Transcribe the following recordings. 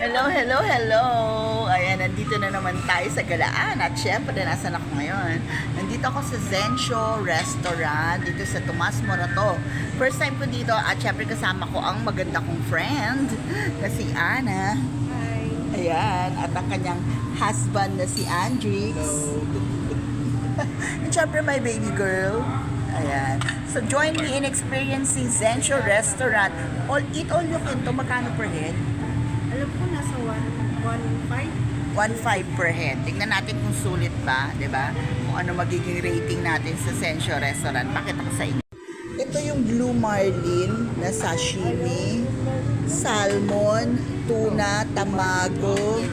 Hello, hello, hello! Ayan, nandito na naman tayo sa Galaan. At syempre, nasan ako ngayon? Nandito ako sa Zensyo Restaurant, dito sa Tomas Morato. First time ko dito at syempre kasama ko ang maganda kong friend na si Ana. Hi. Ayan, at ang kanyang husband na si Andrix. And syempre, my baby girl. Ayan. So, join me in experiencing Zensyo Restaurant. Eat all you can to. Magkano per head? Alam ko nasa 1.5. 1.5 per head. Tingnan natin kung sulit ba, 'di ba? Kung ano magiging rating natin sa Zensyo Restaurant. Pakita ko sa inyo. Ito yung Blue Marlin na sashimi, salmon, tuna, tamago.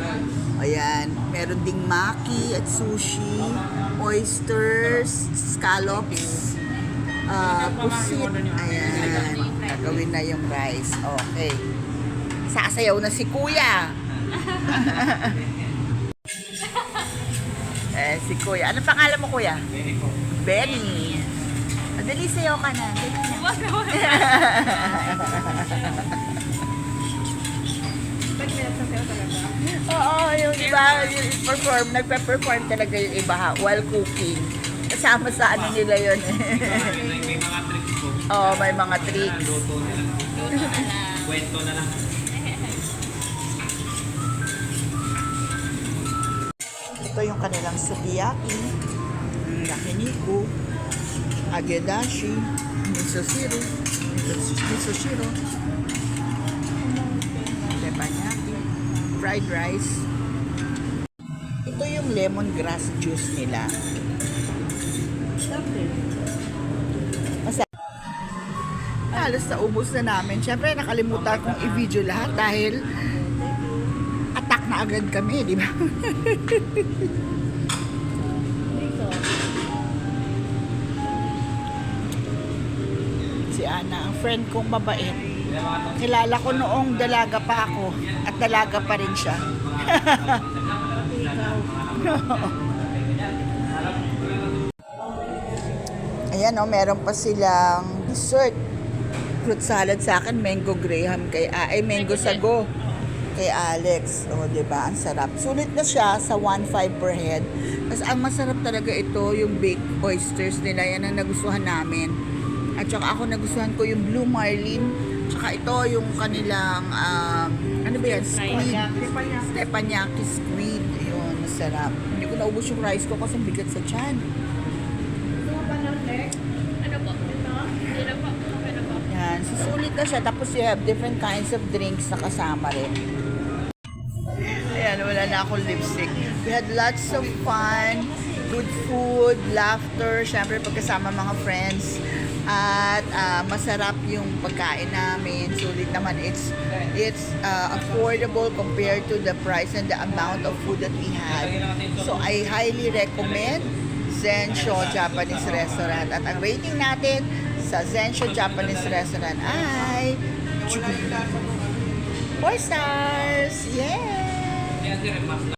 Ayan, meron ding maki at sushi, oysters, scallops, pusit. Ayan, gagawin na yung rice. Okay. Sasayaw na si Kuya. Si Kuya. Ano pangalan mo, Kuya? Benny po. Benny. Madali sayaw ka na. Dali na. Ba't may nasasayaw talaga? Oo, yung iba, yung nagpe-perform talaga yung iba ha, while cooking. Kasama sa ano nila yun eh. May mga tricks po. Oo, may mga tricks. Luto na lang. Kwento na lang. Ito yung kanilang sukiyaki, yakiniku, agedashi, miso shiro, teppanyaki, fried rice. Ito yung lemongrass juice nila. Masarap. Halos naubos na namin. Siyempre nakalimutan kong i-video lahat dahil attack na agad kami, di ba? Si Ana, ang friend kong mabait. Kilala ko noong dalaga pa ako at dalaga pa rin siya. Ayan o, meron pa silang dessert. Fruit salad sa akin, mango graham mango sago kay Alex. O, diba? Ang sarap. Sulit na siya sa 1.5 per head. Kasi ang masarap talaga ito, yung baked oysters nila. Yan ang nagustuhan namin. At saka ako nagustuhan ko yung Blue Marlin. Tsaka ito yung kanilang, ano ba yan? Squid. Teppanyaki squid. Ayun, masarap. Hindi ko naubos yung rice ko kasi bigat sa tiyan. Ano po? Ito? Hindi na po. Okay na po. Yan, susulit na siya. Tapos you have different kinds of drinks na kasama rin. Ayan, wala na akong lipstick. We had lots of fun, good food, laughter, syempre pagkasama mga friends. At masarap yung pagkain namin. Sulit naman. It's affordable compared to the price and the amount of food that we had. So I highly recommend Zensyo Japanese Restaurant. At ang rating natin sa Zensyo Japanese Restaurant ay 4 stars! Yeah!